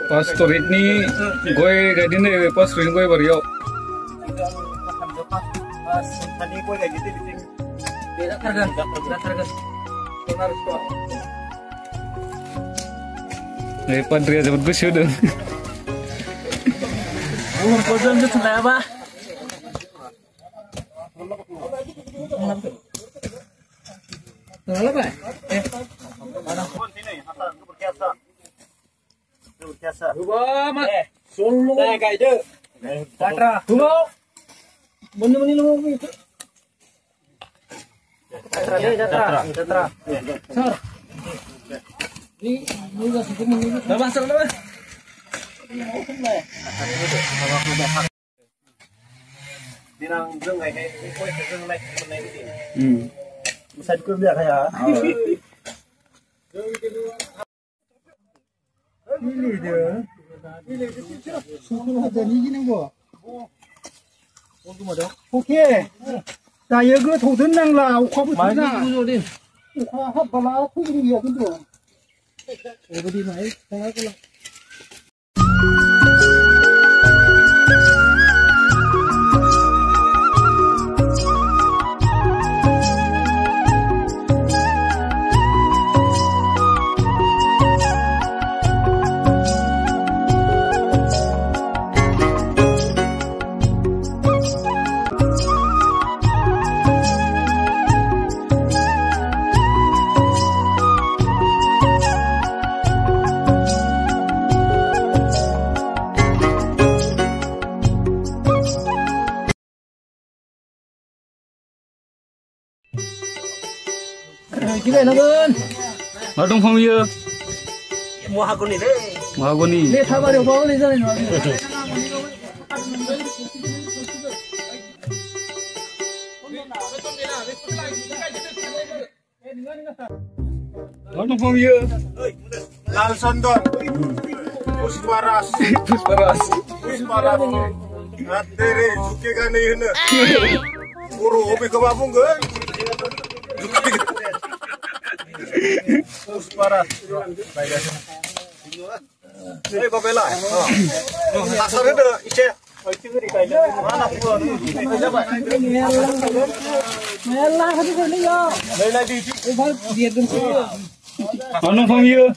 Pastorit ni goi gaidi ne pastorit goi bariau. Tadi goi gaidi tu bikin. Beda kargan. Sonar itu. Pandria jemput gue sudah. Kojon itu kenapa? Kenapa? Solo. Saya guide. Patra. Tunggu. Bener-bener lu itu. Jatra. Sar. Ini juga sih menunggu. Bapak sar dah. Dirang deng kayak koi deng naik ini. Bisa dikurang ya. Ini dia. Sudah jadi gini gua. Oke. Saya gue thầu thân năng là khoa bút ra. Khoa hấp và lá thuốc đi nhiều cái đường. Ủa đi máy, cái là Gila namun. Madung phong ye. Mahagoni deh. Mahagoni. Lihat apa dia bawa ni jalan. Madung phong ye. Lal Sondon. Pusparas. Atere suke kan ini. Uru hobi ke babung kan. Pusparas. Ini kau bela. Asal itu isi. Mana pun. Melah hati kau ni ya. Bela di. Dia gemsi. Madung phong ye.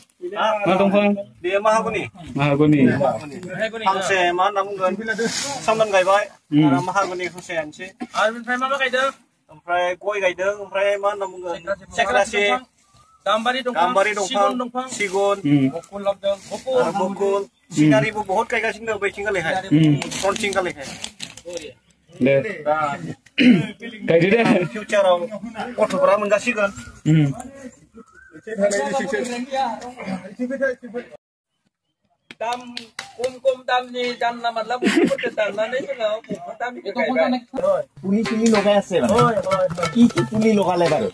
Madung phong. Dia Mahagoni. Mahagoni. Hangse mana mungkin. Samlan gai bai. Mahagoni hangse ansi. Arvin Prime apa kaitu? Omprai koi gai deng. Omprai mana mungkin. Sekrasi. Gambari dongpang. Sigon. Bokul. Sinari bu बहुत kai kasing dah baking kali hai. Launching kali hai. Le. Gaidi deh. Future auto berapa menggasikan. Dam kum dam ni dam na matlab उसको डालना नहीं तो दम itu পুলি চুলি লগাই আছে মানে কি কি পুলি লগালে বাৰু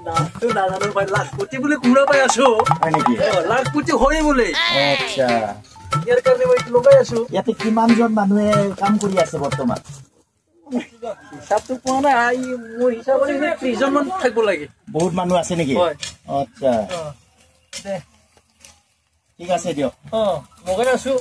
নামটো নাজানো ভাই লাখপতি বুলি শুনা পাই আছো হয় নেকি লাখপতি হয় বোলে আচ্ছা ইয়াৰ কাৰণে মই লগাই আছো ইয়াতে কিমান জন মানুহে কাম কৰি আছে বৰ্তমান হিচাপটো পোৱা নাই মোৰ হিচাপত 30 জন মান থাকিব লাগে বহুত মানুহ আছে নেকি হয় আচ্ছা ঠিক আছে দিয়ক লগাই আছো